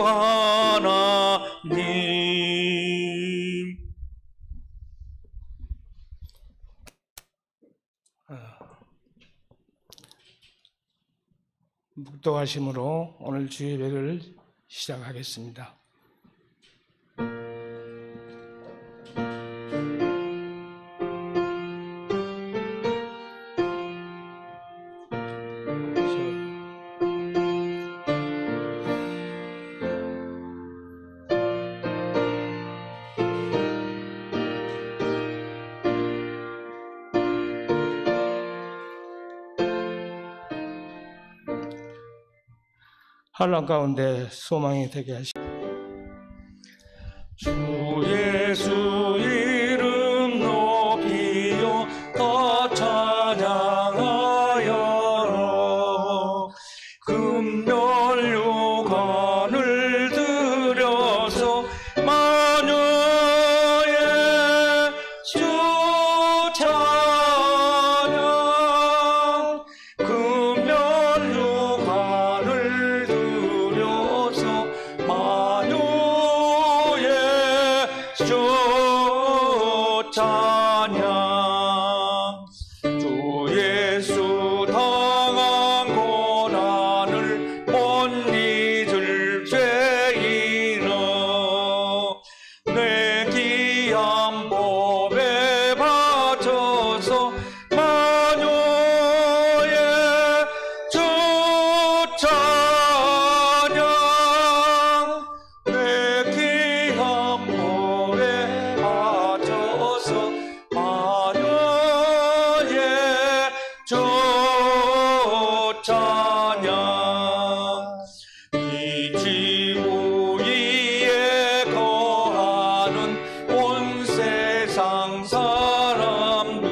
하나님. 묵도하심으로 오늘 주의 예배를 시작하겠습니다. 환난 가운데 소망이 되게 하시고 주 예수 이름 높이요 더 찬양하여라. 금면류관을 들여서 마녀의 주 찬양. 금면류관을 들여서 마녀의 주 찬양. 주 예수 당한 고난을 못 잊을 죄인아 내 귀한 법에 바쳐서 마녀의 주 찬양. 내 귀한 법에 바쳐서 마녀의 주 찬양. 이 지구 위에 거하는 온 세상 사람들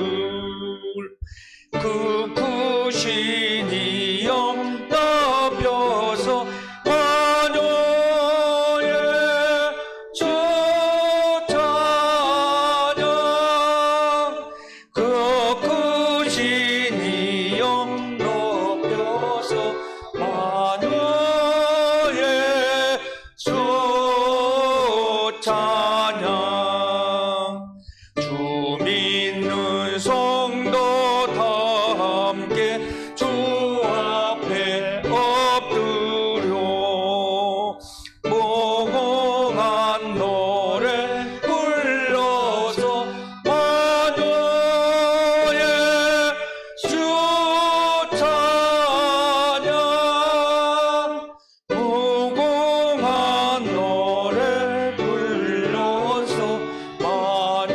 그 부신이 영답혀서 마녀의 주 찬양. 그 부신이 영답혀서 마녀의 주 찬양. 주 믿는 성도 다 함께 주 앞에 엎드려 무궁한 노래 불러서 마녀의 주 찬양. 무궁한 노래 불러서 마녀의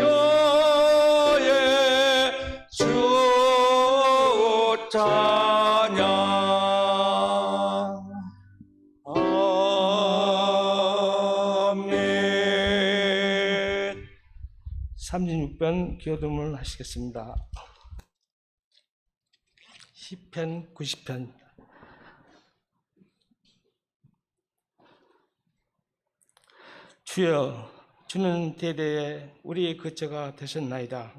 주 찬양. 아멘. 36편 기도문을 하시겠습니다. 시편 90편. 주여, 주는 대대에 우리의 거처가 되셨나이다.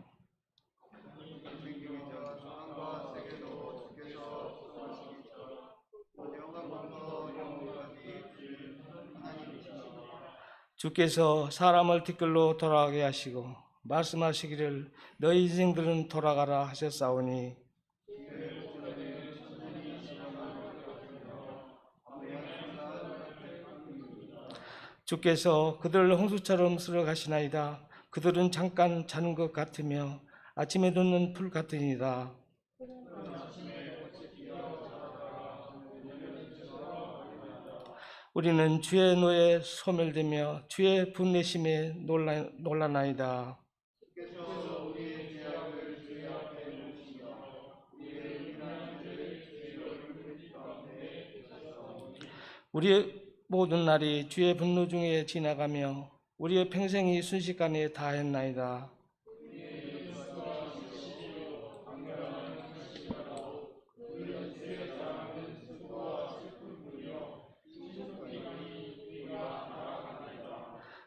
주께서 사람을 뒷길로 돌아가게 하시고 말씀하시기를 너희 인생들은 돌아가라 하셨사오니 주께서 그들을 홍수처럼 쓸어가시나이다. 그들은 잠깐 자는 것 같으며 아침에 돋는 풀 같으니라. 우리는 주의 노에 소멸되며 주의 분내심에 놀라나이다. 우리의 모든 날이 주의 분노 중에 지나가며 우리의 평생이 순식간에 다했나이다.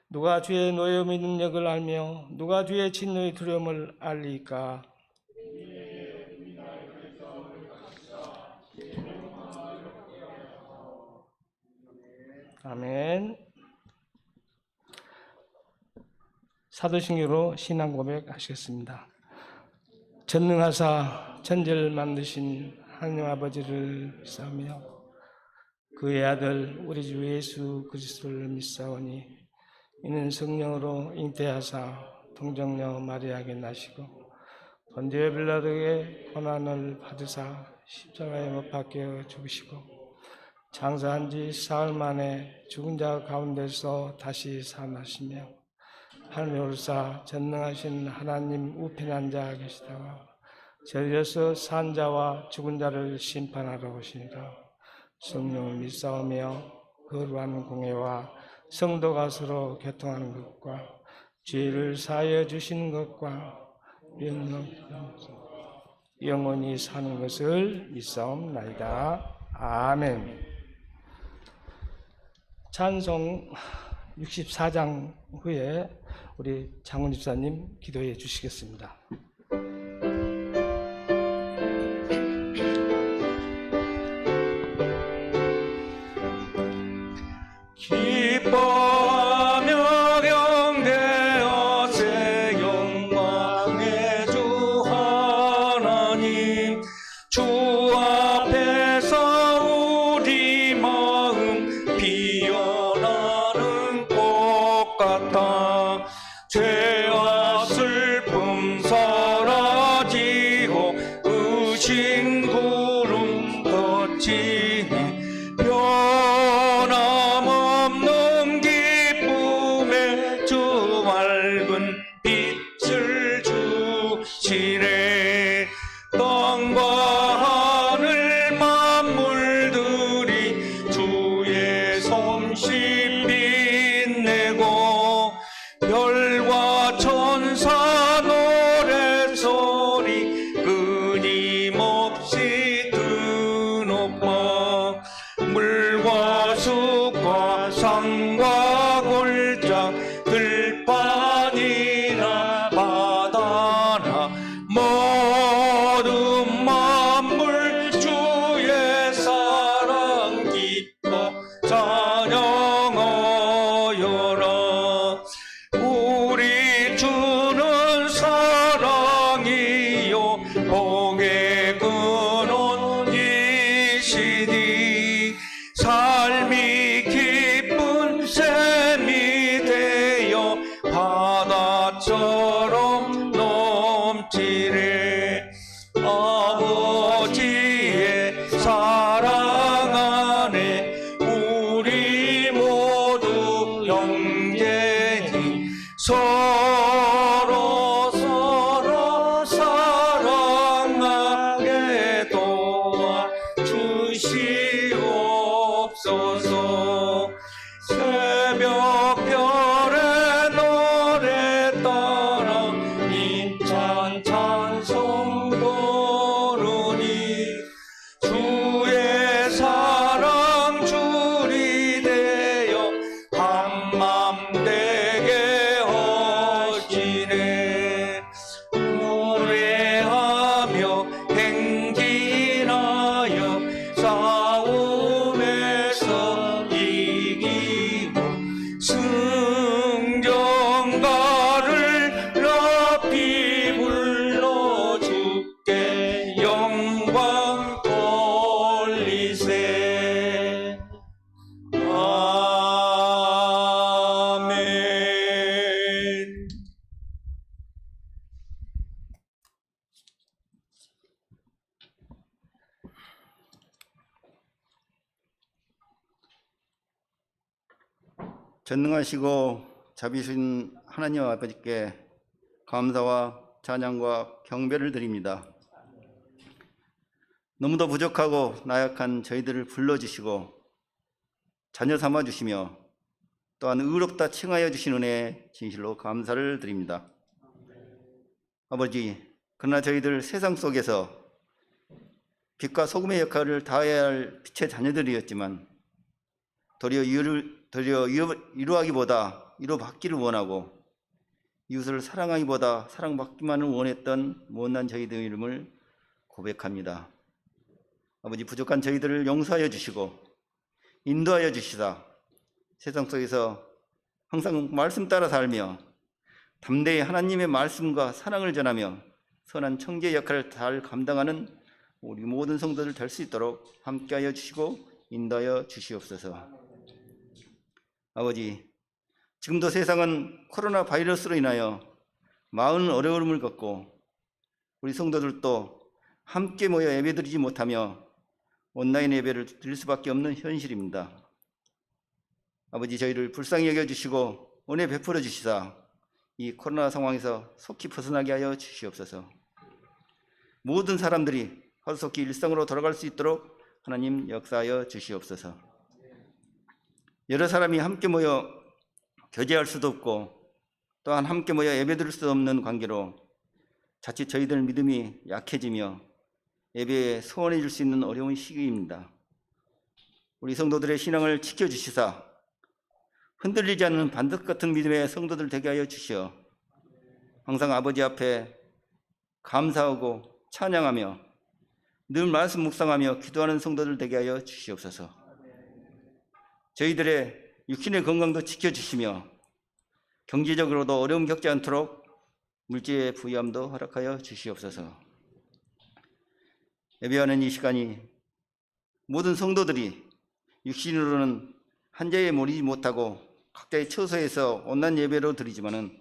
누가 주의 노여움의 능력을 알며 누가 주의 진노의 두려움을 알리까? 아멘. 사도신경으로 신앙 고백하시겠습니다. 전능하사 천지를 만드신 하나님 아버지를 믿사오며 그의 아들 우리 주 예수 그리스도를 믿사오니 이는 성령으로 잉태하사 동정녀 마리아에게 나시고 본디오 빌라도에게 고난을 받으사 십자가에 못 박혀 죽으시고 장사한 지 사흘 만에 죽은 자 가운데서 다시 살아나시며 하늘에 오르사 전능하신 하나님 우편에 앉아 계시다가 저리에서 산 자와 죽은 자를 심판하러 오시니라. 성령을 믿사오며 거룩한 공예와 성도가 서로 교통하는 것과 죄를 사하여 주시는 것과 영원히 사는 것을 믿사옵나이다. 아멘. 찬송 64장 후에 우리 장훈 집사님 기도해 주시겠습니다. 기뻐하며 경배하세 영광의 주 하나님 주 앞에서 우리 마음 피어나는 꽃 같아 죄와 슬픔 사라지고 의심 구름 걷히니 변함없는 기쁨에 주 맑은 빛을 주시네. 땅과 하늘 만물들이 주의 솜씨 빛내고 별과 천사 노래소리 끊임없이 드높아 물과 숲과 산과 골짜 들판이나 바다나 모든 만물 주의 사랑 기뻐 찬양하여라. 우리 주는 사랑이요 복의 근원이시니 삶이 기쁜 샘이 되어 바다처럼 넘치네. 아버지의 사랑 안에 우리 모두 형제니 서로 사랑하게 도와 주시옵소서. 새벽별의 노래 따라 힘찬 찬송 부르니 주의 사랑 줄이 되어 한맘 되게 하시네. 노래하며 행진하여 싸움에서 이기고 승전가를 높이 불러 주께 영광 돌리세. 아멘. 전능하시고 자비신 하나님 아버지께 감사와 찬양과 경배를 드립니다. 너무도 부족하고 나약한 저희들을 불러주시고 자녀 삼아주시며 또한 의롭다 칭하여 주신 은혜에 진실로 감사를 드립니다. 아버지, 그러나 저희들 세상 속에서 빛과 소금의 역할을 다해야 할 빛의 자녀들이었지만 도리어 이루어받기를 원하고 이웃을 사랑하기보다 사랑받기만을 원했던 못난 저희들의 이름을 고백합니다. 아버지, 부족한 저희들을 용서하여 주시고 인도하여 주시사 세상 속에서 항상 말씀 따라 살며 담대히 하나님의 말씀과 사랑을 전하며 선한 청지의 역할을 잘 감당하는 우리 모든 성도들 될 수 있도록 함께하여 주시고 인도하여 주시옵소서. 아버지, 지금도 세상은 코로나 바이러스로 인하여 많은 어려움을 겪고 우리 성도들도 함께 모여 예배드리지 못하며 온라인 예배를 드릴 수밖에 없는 현실입니다. 아버지, 저희를 불쌍히 여겨주시고 은혜 베풀어 주시사 이 코로나 상황에서 속히 벗어나게 하여 주시옵소서. 모든 사람들이 하루속히 일상으로 돌아갈 수 있도록 하나님 역사하여 주시옵소서. 여러 사람이 함께 모여 교제할 수도 없고 또한 함께 모여 예배드릴 수도 없는 관계로 자칫 저희들 믿음이 약해지며 예배에 소원해질 수 있는 어려운 시기입니다. 우리 성도들의 신앙을 지켜주시사 흔들리지 않는 반석 같은 믿음의 성도들 되게 하여 주시어 항상 아버지 앞에 감사하고 찬양하며 늘 말씀 묵상하며 기도하는 성도들 되게 하여 주시옵소서. 저희들의 육신의 건강도 지켜주시며 경제적으로도 어려움 겪지 않도록 물질의 부유함도 허락하여 주시옵소서. 예배하는 이 시간이 모든 성도들이 육신으로는 한 자리에 모이지 못하고 각자의 처소에서 온난 예배로 드리지만은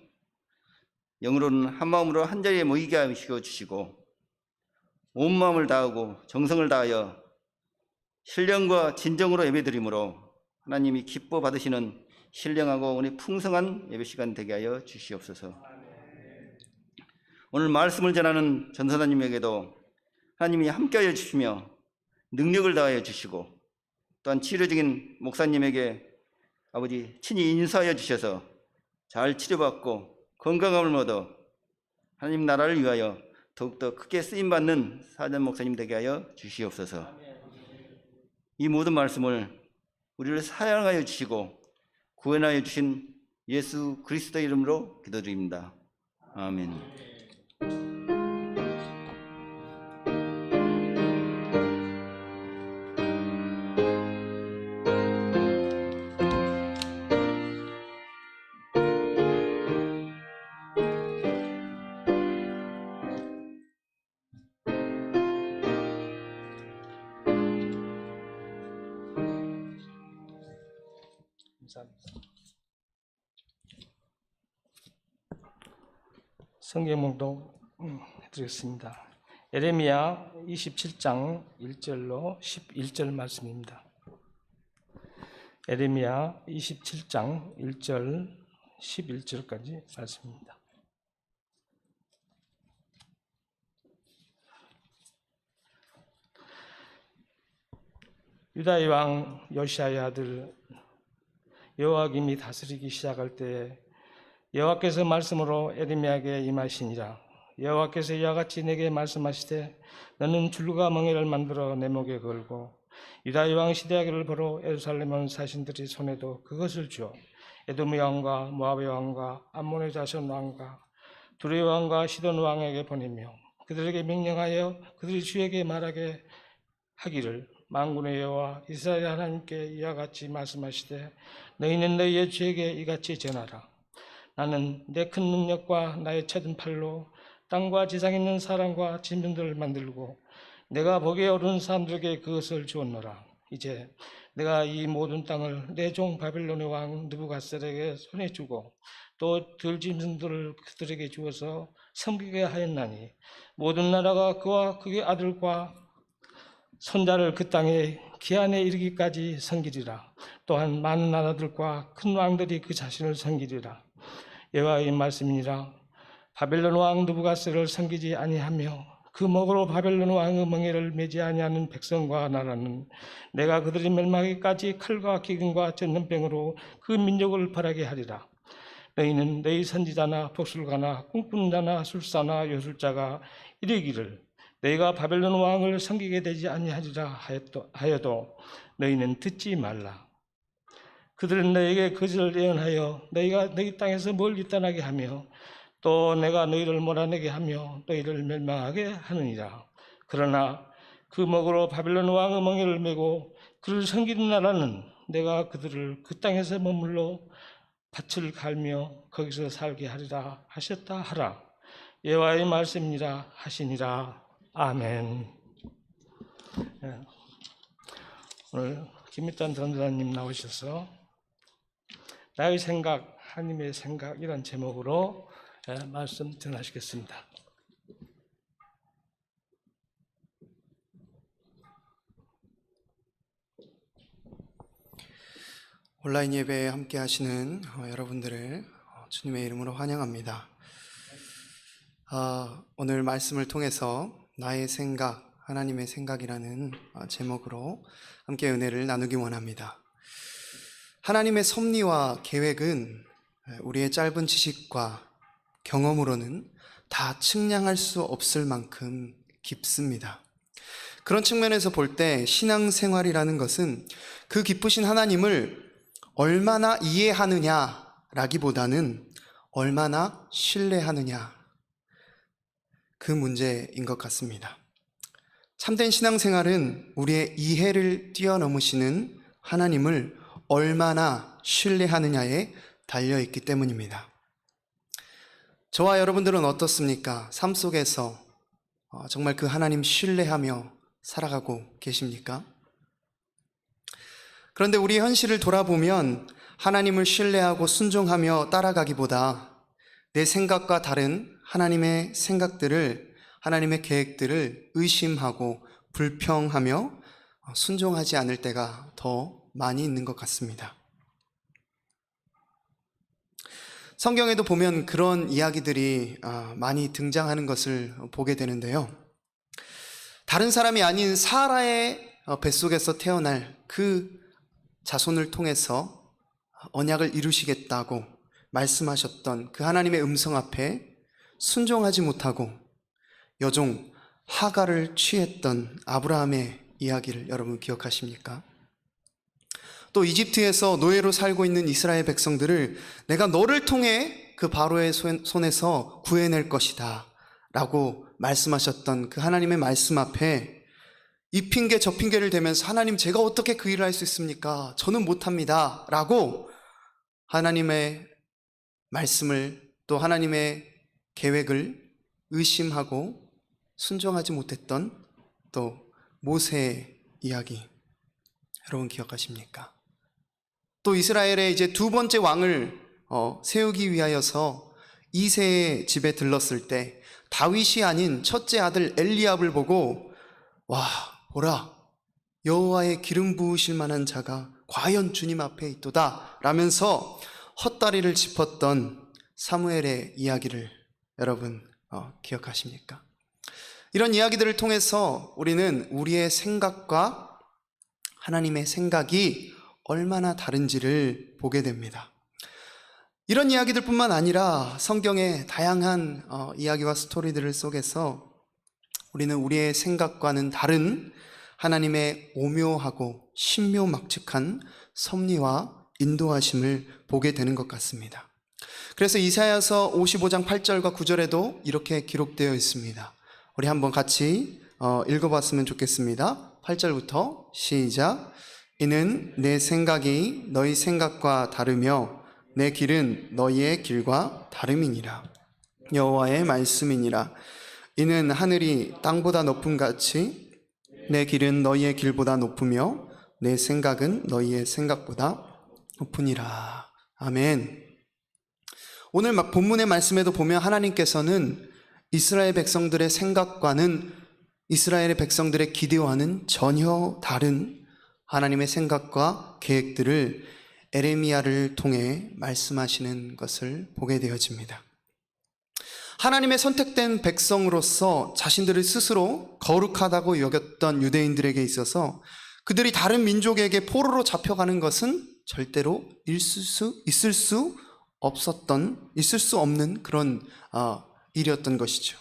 영으로는 한 마음으로 한 자리에 모이게 하시고 주시고 온 마음을 다하고 정성을 다하여 신령과 진정으로 예배드림으로 하나님이 기뻐 받으시는 신령하고 은혜 풍성한 예배 시간 되게 하여 주시옵소서. 오늘 말씀을 전하는 전사님에게도 하나님이 함께하여 주시며 능력을 다하여 주시고 또한 치료적인 목사님에게 아버지 친히 인사하여 주셔서 잘 치료받고 건강함을 얻어 하나님 나라를 위하여 더욱더 크게 쓰임받는 사전 목사님 되게 하여 주시옵소서. 이 모든 말씀을 우리를 사랑하여 주시고 구원하여 주신 예수 그리스도의 이름으로 기도드립니다. 아멘. 성경 목록 해드리겠습니다. 예레미야 27장 1절로 11절 말씀입니다. 예레미야 27장 1절 11절까지 말씀입니다. 유다의 왕 요시야의 아들 여호야김이 다스리기 시작할 때에 여호와께서 말씀으로 예레미야에게 임하시니라. 여호와께서 이와 같이 내게 말씀하시되 너는 줄과 멍에를 만들어 내 목에 걸고 유다의 왕 시드기야를 보러 예루살렘 온 사신들이 손에도 그것을 주어 에돔의 왕과 모압의 왕과 암몬의 자손 왕과 두레의 왕과 시돈 왕에게 보내며 그들에게 명령하여 그들이 주에게 말하게 하기를 만군의 여호와 이스라엘 하나님께 이와 같이 말씀하시되 너희는 너희의 주에게 이같이 전하라. 나는 내 큰 능력과 나의 쳐든 팔로 땅과 지상에 있는 사람과 짐승들을 만들고 내가 보기에 옳은 사람들에게 그것을 주었노라. 이제 내가 이 모든 땅을 내 종 바벨론의 왕 느부갓네살에게 손에 주고 또 들짐승들을 그들에게 주어서 섬기게 하였나니 모든 나라가 그와 그의 아들과 손자를 그 땅에 기한에 이르기까지 섬기리라. 또한 많은 나라들과 큰 왕들이 그 자신을 섬기리라. 여호와의 말씀이니라. 바벨론 왕 느부갓네살을 섬기지 아니하며 그 목으로 바벨론 왕의 멍에를 매지 아니하는 백성과 나라는 내가 그들이 멸망하기까지 칼과 기근과 전염병으로 그 민족을 벌하게 하리라. 너희는 너희 선지자나 복술가나 꿈꾸는 자나 술사나 요술자가 이르기를 너희가 바벨론 왕을 섬기게 되지 아니하리라 하여도 너희는 듣지 말라. 그들은 너희에게 거짓을 예언하여 너희가 너희 땅에서 멀리 떠나게 하며 또 내가 너희를 몰아내게 하며 너희를 멸망하게 하느니라. 그러나 그 목으로 바벨론 왕의 멍에를 메고 그를 섬기는 나라는 내가 그들을 그 땅에서 머물러 밭을 갈며 거기서 살게 하리라 하셨다 하라. 여호와의 말씀이니라 하시니라. 아멘. 예, 오늘 김일단 전도사님 나오셔서 나의 생각, 하나님의 생각 이런 제목으로 말씀 전하시겠습니다. 온라인 예배에 함께 하시는 여러분들을 주님의 이름으로 환영합니다. 오늘 말씀을 통해서 나의 생각, 하나님의 생각이라는 제목으로 함께 은혜를 나누기 원합니다. 하나님의 섭리와 계획은 우리의 짧은 지식과 경험으로는 다 측량할 수 없을 만큼 깊습니다. 그런 측면에서 볼 때 신앙생활이라는 것은 그 기쁘신 하나님을 얼마나 이해하느냐라기보다는 얼마나 신뢰하느냐, 그 문제인 것 같습니다. 참된 신앙생활은 우리의 이해를 뛰어넘으시는 하나님을 얼마나 신뢰하느냐에 달려있기 때문입니다. 저와 여러분들은 어떻습니까? 삶 속에서 정말 그 하나님 신뢰하며 살아가고 계십니까? 그런데 우리 현실을 돌아보면 하나님을 신뢰하고 순종하며 따라가기보다 내 생각과 다른 하나님의 생각들을, 하나님의 계획들을 의심하고 불평하며 순종하지 않을 때가 더 많이 있는 것 같습니다. 성경에도 보면 그런 이야기들이 많이 등장하는 것을 보게 되는데요. 다른 사람이 아닌 사라의 뱃속에서 태어날 그 자손을 통해서 언약을 이루시겠다고 말씀하셨던 그 하나님의 음성 앞에 순종하지 못하고 여종 하갈을 취했던 아브라함의 이야기를 여러분 기억하십니까? 또 이집트에서 노예로 살고 있는 이스라엘 백성들을 내가 너를 통해 그 바로의 손에서 구해낼 것이다 라고 말씀하셨던 그 하나님의 말씀 앞에 이 핑계 저 핑계를 대면서 하나님, 제가 어떻게 그 일을 할 수 있습니까? 저는 못합니다 라고 하나님의 말씀을, 또 하나님의 계획을 의심하고 순종하지 못했던 또 모세의 이야기, 여러분 기억하십니까? 또 이스라엘의 이제 두 번째 왕을 세우기 위하여서 이새의 집에 들렀을 때 다윗이 아닌 첫째 아들 엘리압을 보고 와, 보라, 여호와의 기름 부으실 만한 자가 과연 주님 앞에 있도다 라면서 헛다리를 짚었던 사무엘의 이야기를 여러분 기억하십니까? 이런 이야기들을 통해서 우리는 우리의 생각과 하나님의 생각이 얼마나 다른지를 보게 됩니다. 이런 이야기들 뿐만 아니라 성경의 다양한 이야기와 스토리들 속에서 우리는 우리의 생각과는 다른 하나님의 오묘하고 신묘막측한 섭리와 인도하심을 보게 되는 것 같습니다. 그래서 이사야서 55장 8절과 9절에도 이렇게 기록되어 있습니다. 우리 한번 같이 읽어봤으면 좋겠습니다. 8절부터 시작. 이는 내 생각이 너희 생각과 다르며 내 길은 너희의 길과 다름이니라. 여호와의 말씀이니라. 이는 하늘이 땅보다 높음 같이 내 길은 너희의 길보다 높으며 내 생각은 너희의 생각보다 높으니라. 아멘. 오늘 본문의 말씀에도 보면 하나님께서는 이스라엘 백성들의 생각과는, 이스라엘의 백성들의 기대와는 전혀 다른 하나님의 생각과 계획들을 에레미야를 통해 말씀하시는 것을 보게 되어집니다. 하나님의 선택된 백성으로서 자신들을 스스로 거룩하다고 여겼던 유대인들에게 있어서 그들이 다른 민족에게 포로로 잡혀가는 것은 절대로 있을 수 없는 그런 일이었던 것이죠.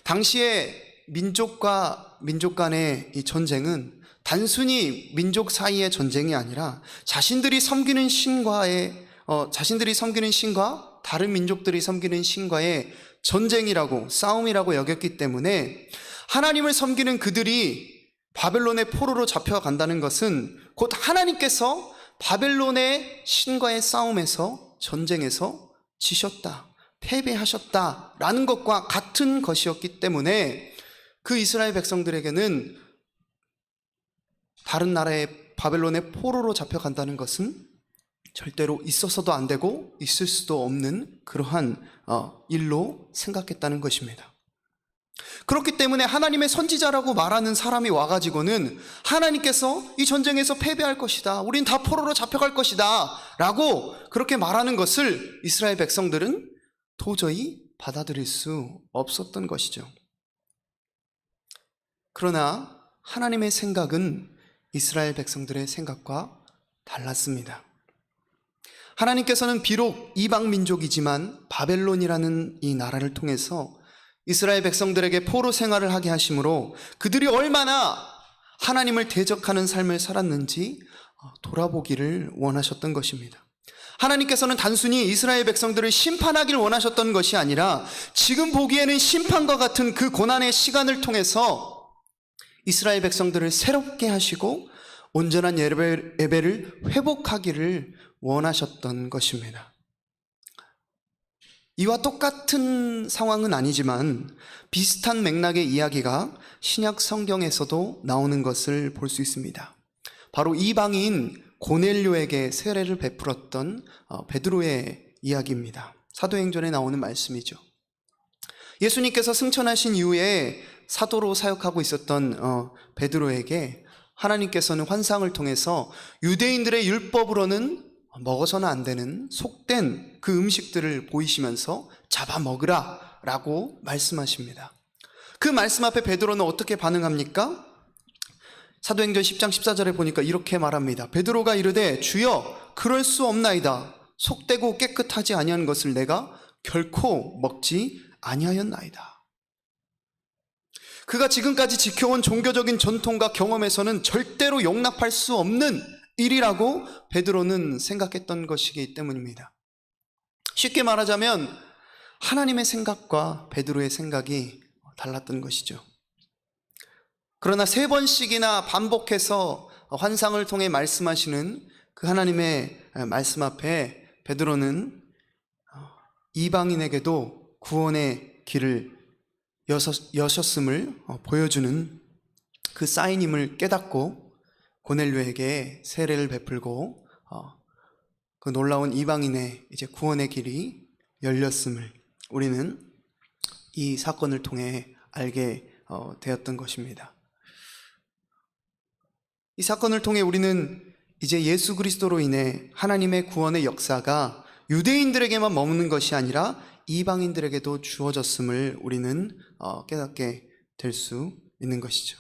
당시에 민족과 민족 간의 이 전쟁은 단순히 민족 사이의 전쟁이 아니라 자신들이 섬기는 신과 다른 민족들이 섬기는 신과의 전쟁이라고, 싸움이라고 여겼기 때문에 하나님을 섬기는 그들이 바벨론의 포로로 잡혀간다는 것은 곧 하나님께서 바벨론의 신과의 싸움에서, 전쟁에서 지셨다, 패배하셨다라는 것과 같은 것이었기 때문에 그 이스라엘 백성들에게는 다른 나라의 바벨론의 포로로 잡혀간다는 것은 절대로 있어서도 안 되고 있을 수도 없는 그러한 일로 생각했다는 것입니다. 그렇기 때문에 하나님의 선지자라고 말하는 사람이 와가지고는 하나님께서 이 전쟁에서 패배할 것이다, 우린 다 포로로 잡혀갈 것이다 라고 그렇게 말하는 것을 이스라엘 백성들은 도저히 받아들일 수 없었던 것이죠. 그러나 하나님의 생각은 이스라엘 백성들의 생각과 달랐습니다. 하나님께서는 비록 이방 민족이지만 바벨론이라는 이 나라를 통해서 이스라엘 백성들에게 포로 생활을 하게 하심으로 그들이 얼마나 하나님을 대적하는 삶을 살았는지 돌아보기를 원하셨던 것입니다. 하나님께서는 단순히 이스라엘 백성들을 심판하길 원하셨던 것이 아니라 지금 보기에는 심판과 같은 그 고난의 시간을 통해서 이스라엘 백성들을 새롭게 하시고 온전한 예배를 회복하기를 원하셨던 것입니다. 이와 똑같은 상황은 아니지만 비슷한 맥락의 이야기가 신약 성경에서도 나오는 것을 볼 수 있습니다. 바로 이방인 고넬료에게 세례를 베풀었던 베드로의 이야기입니다. 사도행전에 나오는 말씀이죠. 예수님께서 승천하신 이후에 사도로 사역하고 있었던 베드로에게 하나님께서는 환상을 통해서 유대인들의 율법으로는 먹어서는 안 되는 속된 그 음식들을 보이시면서 잡아먹으라 라고 말씀하십니다. 그 말씀 앞에 베드로는 어떻게 반응합니까? 사도행전 10장 14절에 보니까 이렇게 말합니다. 베드로가 이르되 주여 그럴 수 없나이다. 속되고 깨끗하지 아니한 것을 내가 결코 먹지 아니하였나이다. 그가 지금까지 지켜온 종교적인 전통과 경험에서는 절대로 용납할 수 없는 일이라고 베드로는 생각했던 것이기 때문입니다. 쉽게 말하자면 하나님의 생각과 베드로의 생각이 달랐던 것이죠. 그러나 3번씩이나 반복해서 환상을 통해 말씀하시는 그 하나님의 말씀 앞에 베드로는 이방인에게도 구원의 길을 여셨음을 보여주는 그 사인임을 깨닫고 고넬료에게 세례를 베풀고 그 놀라운 이방인의 이제 구원의 길이 열렸음을 우리는 이 사건을 통해 알게 되었던 것입니다. 이 사건을 통해 우리는 이제 예수 그리스도로 인해 하나님의 구원의 역사가 유대인들에게만 머무는 것이 아니라 이방인들에게도 주어졌음을 우리는 깨닫게 될 수 있는 것이죠.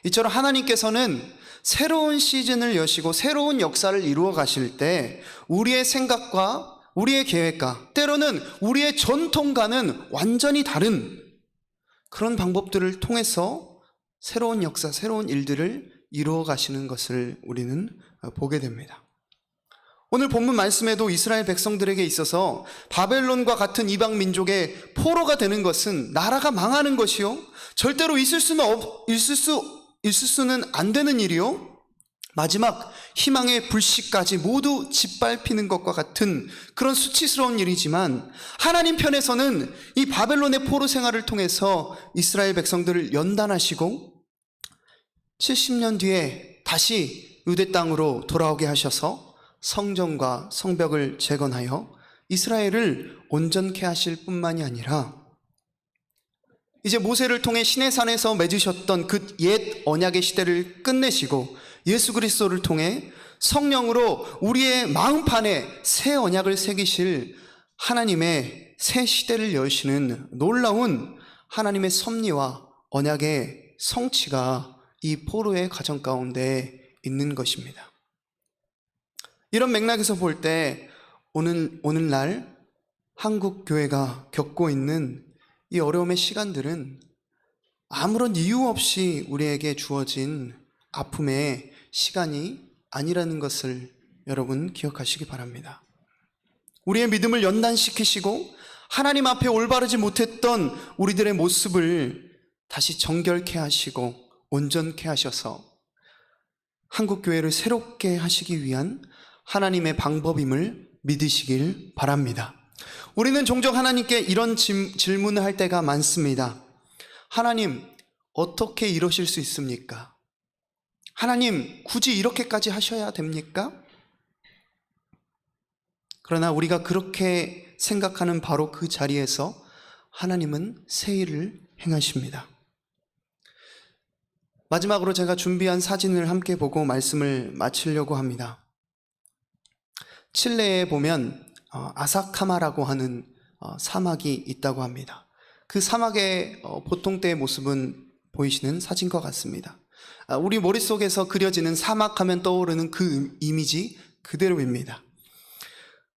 이처럼 하나님께서는 새로운 시즌을 여시고 새로운 역사를 이루어 가실 때 우리의 생각과 우리의 계획과 때로는 우리의 전통과는 완전히 다른 그런 방법들을 통해서 새로운 역사, 새로운 일들을 이루어 가시는 것을 우리는 보게 됩니다. 오늘 본문 말씀에도 이스라엘 백성들에게 있어서 바벨론과 같은 이방 민족의 포로가 되는 것은 나라가 망하는 것이요 절대로 있을 수는 안 되는 일이요 마지막 희망의 불씨까지 모두 짓밟히는 것과 같은 그런 수치스러운 일이지만 하나님 편에서는 이 바벨론의 포로 생활을 통해서 이스라엘 백성들을 연단하시고 70년 뒤에 다시 유대 땅으로 돌아오게 하셔서 성전과 성벽을 재건하여 이스라엘을 온전케 하실 뿐만이 아니라 이제 모세를 통해 시내산에서 맺으셨던 그 옛 언약의 시대를 끝내시고 예수 그리스도를 통해 성령으로 우리의 마음판에 새 언약을 새기실 하나님의 새 시대를 여시는 놀라운 하나님의 섭리와 언약의 성취가 이 포로의 가정 가운데 있는 것입니다. 이런 맥락에서 볼 때 오늘날 한국 교회가 겪고 있는 이 어려움의 시간들은 아무런 이유 없이 우리에게 주어진 아픔의 시간이 아니라는 것을 여러분 기억하시기 바랍니다. 우리의 믿음을 연단시키시고 하나님 앞에 올바르지 못했던 우리들의 모습을 다시 정결케 하시고 온전케 하셔서 한국교회를 새롭게 하시기 위한 하나님의 방법임을 믿으시길 바랍니다. 우리는 종종 하나님께 이런 질문을 할 때가 많습니다. 하나님, 어떻게 이러실 수 있습니까? 하나님, 굳이 이렇게까지 하셔야 됩니까? 그러나 우리가 그렇게 생각하는 바로 그 자리에서 하나님은 새 일을 행하십니다. 마지막으로 제가 준비한 사진을 함께 보고 말씀을 마치려고 합니다. 칠레에 보면 아사카마라고 하는 사막이 있다고 합니다. 그 사막의 보통 때의 모습은 보이시는 사진과 같습니다. 우리 머릿속에서 그려지는 사막하면 떠오르는 그 이미지 그대로입니다.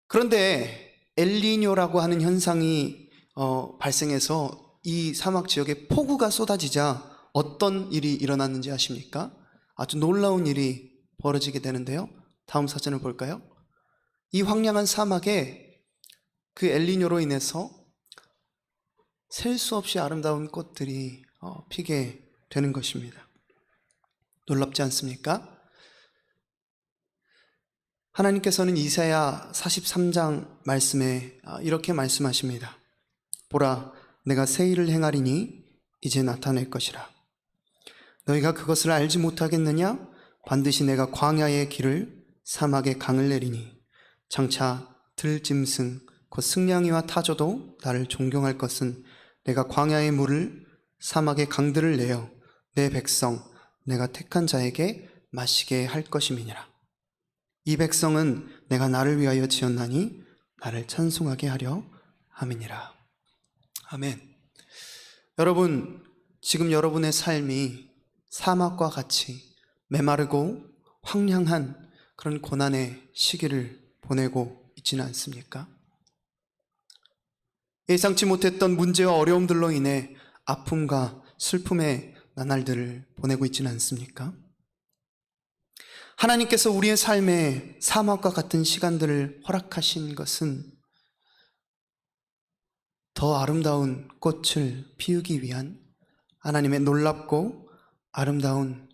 그런데 엘니뇨라고 하는 현상이 발생해서 이 사막 지역에 폭우가 쏟아지자 어떤 일이 일어났는지 아십니까? 아주 놀라운 일이 벌어지게 되는데요. 다음 사진을 볼까요? 이 황량한 사막에 그 엘니뇨로 인해서 셀 수 없이 아름다운 꽃들이 피게 되는 것입니다. 놀랍지 않습니까? 하나님께서는 이사야 43장 말씀에 이렇게 말씀하십니다. 보라, 내가 새 일을 행하리니 이제 나타낼 것이라. 너희가 그것을 알지 못하겠느냐? 반드시 내가 광야의 길을 사막에 강을 내리니 장차 들짐승 곧 승냥이와 타조도 나를 존경할 것은 내가 광야의 물을 사막의 강들을 내어 내 백성 내가 택한 자에게 마시게 할 것임이니라. 이 백성은 내가 나를 위하여 지었나니 나를 찬송하게 하려 함이니라. 아멘. 여러분, 지금 여러분의 삶이 사막과 같이 메마르고 황량한 그런 고난의 시기를 보내고 있지는 않습니까? 예상치 못했던 문제와 어려움들로 인해 아픔과 슬픔의 나날들을 보내고 있지는 않습니까? 하나님께서 우리의 삶에 사막과 같은 시간들을 허락하신 것은 더 아름다운 꽃을 피우기 위한 하나님의 놀랍고 아름다운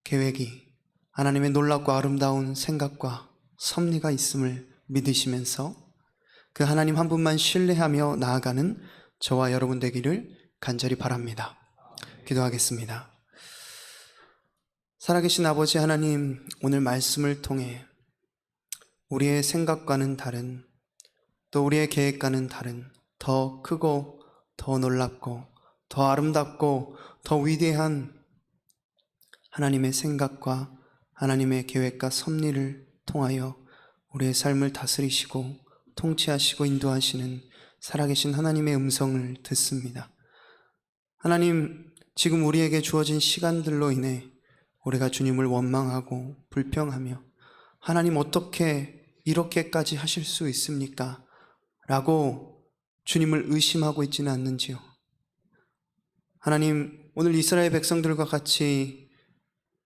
계획이, 하나님의 놀랍고 아름다운 생각과 섭리가 있음을 믿으시면서 그 하나님 한 분만 신뢰하며 나아가는 저와 여러분 되기를 간절히 바랍니다. 기도하겠습니다. 살아계신 아버지 하나님, 오늘 말씀을 통해 우리의 생각과는 다른, 또 우리의 계획과는 다른 더 크고 더 놀랍고 더 아름답고 더 위대한 하나님의 생각과 하나님의 계획과 섭리를 통하여 우리의 삶을 다스리시고 통치하시고 인도하시는 살아계신 하나님의 음성을 듣습니다. 하나님, 지금 우리에게 주어진 시간들로 인해 우리가 주님을 원망하고 불평하며 하나님 어떻게 이렇게까지 하실 수 있습니까? 라고 주님을 의심하고 있지는 않는지요. 하나님, 오늘 이스라엘 백성들과 같이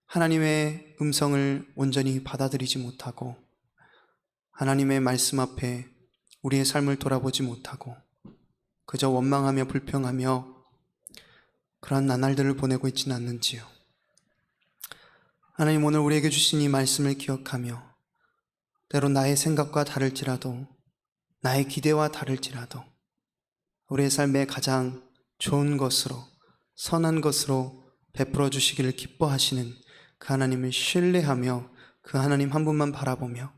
하나님의 음성을 온전히 받아들이지 못하고 하나님의 말씀 앞에 우리의 삶을 돌아보지 못하고 그저 원망하며 불평하며 그러한 나날들을 보내고 있지는 않는지요. 하나님, 오늘 우리에게 주신 이 말씀을 기억하며 때론 나의 생각과 다를지라도 나의 기대와 다를지라도 우리의 삶에 가장 좋은 것으로 선한 것으로 베풀어 주시기를 기뻐하시는 그 하나님을 신뢰하며 그 하나님 한 분만 바라보며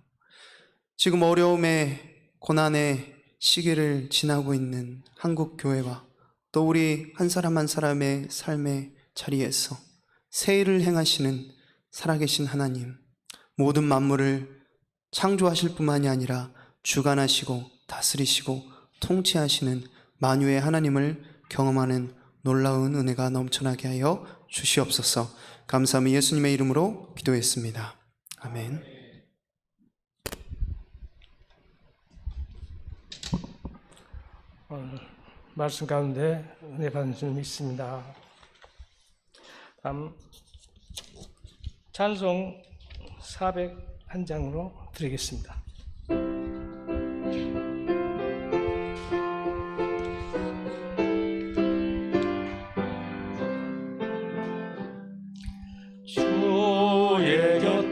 지금 어려움의 고난의 시기를 지나고 있는 한국 교회와 또 우리 한 사람 한 사람의 삶의 자리에서 새 일을 행하시는 살아계신 하나님, 모든 만물을 창조하실 뿐만이 아니라 주관하시고 다스리시고 통치하시는 만유의 하나님을 경험하는 놀라운 은혜가 넘쳐나게 하여 주시옵소서. 감사하며 예수님의 이름으로 기도했습니다. 아멘. 말씀 가운데 은혜 받는 줄 믿습니다. 다음 찬송 401장으로 드리겠습니다. 주의 곁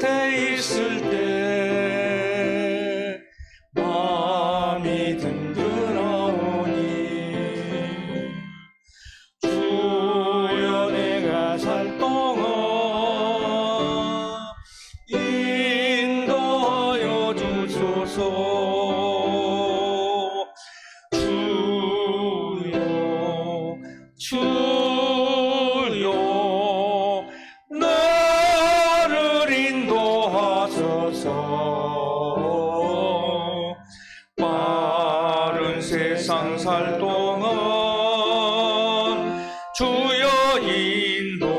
주여 주여 나를 인도하소서. 빠른 세상 살 동안 주여 인도하소서.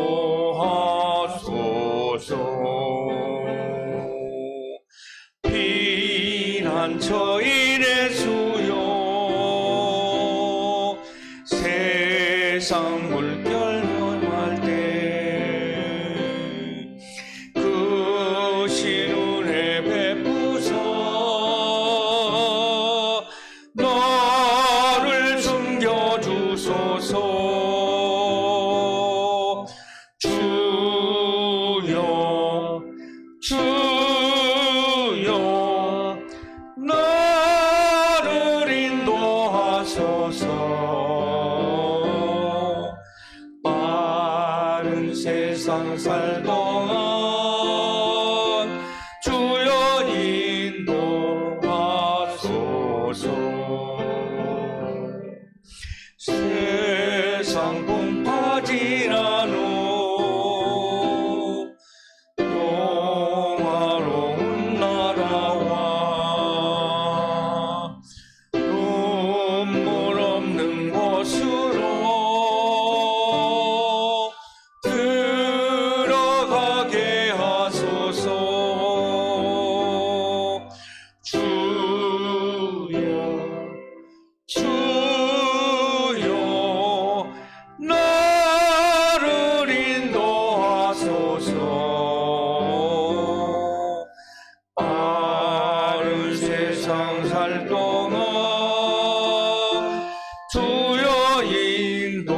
피난처인의 수요 세상 물결 변할 때 그 신은혜 베푸사 나를 숨겨주소서. 주여 주여 나를 인도하소서. 빠른 세상 살 동안 주여 인도하소서. 세상 풍파지나노 영화로운 나라와 눈물 없는 곳으로 들어가게 하소서. 주여 주여 나를 인도하소서. 빠른 세상 살 동안 주여 인도하소서.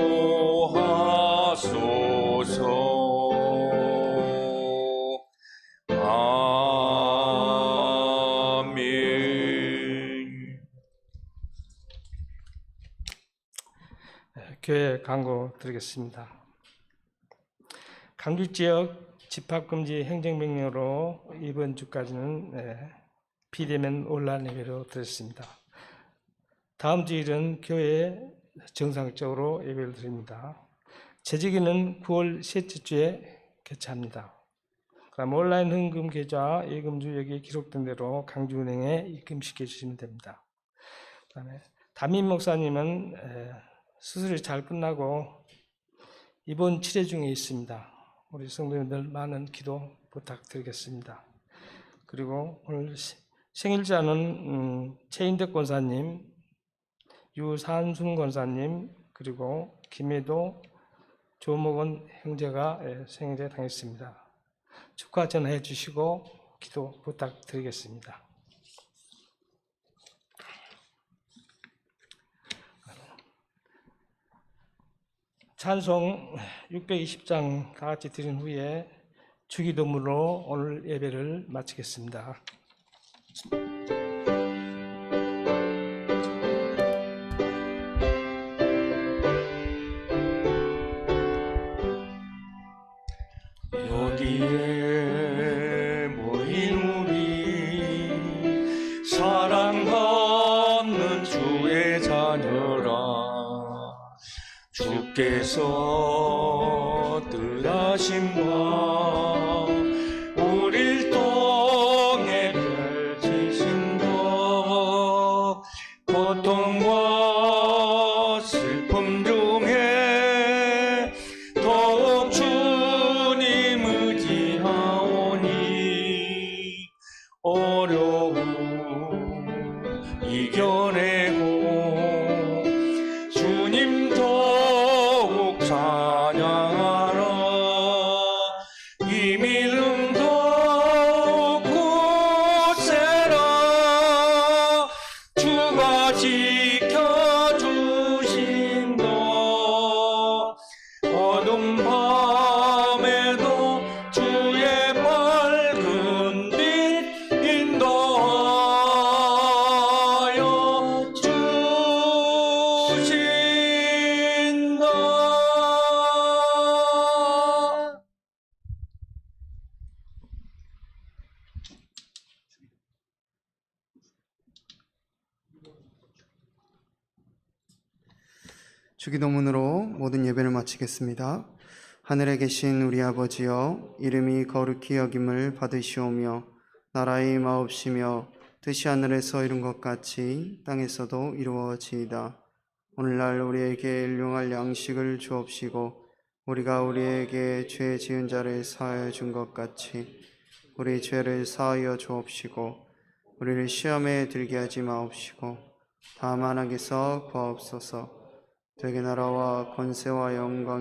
아멘. 교회 광고 드리겠습니다. 강주 지역 집합금지 행정명령으로 이번 주까지는 비대면 온라인 예배로 드렸습니다. 다음 주일은 교회에 정상적으로 예배를 드립니다. 재직기는 9월 셋째 주에 개최합니다. 그럼 온라인 헌금 계좌 예금주 여기에 기록된 대로 강주은행에 입금시켜 주시면 됩니다. 그다음에 담임 목사님은 수술이 잘 끝나고 입원 치료 중에 있습니다. 우리 성도님들 많은 기도 부탁드리겠습니다. 그리고 오늘 생일자는 최인덕 권사님, 유산순 권사님, 그리고 김해도 조목원 형제가 생일에 당했습니다. 축하 전해 주시고 기도 부탁드리겠습니다. 찬송 620장 다 같이 드린 후에 주기도문으로 오늘 예배를 마치겠습니다. 여기에 모인 우리 사랑받는 주의 자녀라. 주께서 뜻하신 바 우릴 통해 펼치신 것 고통과 슬픔 중에 더욱 주님 의지하오니 어려움 이겨내고 주님 더욱 찬양하라. 이 믿음 더욱 굳세라. 주가 지켜주신다. 어둠 밤에도 주의 밝은 빛 인도하여 주신다. 주기도문으로 모든 예배를 마치겠습니다. 하늘에 계신 우리 아버지여, 이름이 거룩히 여김을 받으시오며 나라의 임하옵시며 뜻이 하늘에서 이룬 것 같이 땅에서도 이루어지이다. 오늘날 우리에게 일용할 양식을 주옵시고 우리가 우리에게 죄 지은 자를 사하여 준 것 같이 우리 죄를 사하여 주옵시고 우리를 시험에 들게 하지 마옵시고 다만 악에서 구하옵소서. 되게 나라와 권세와 영광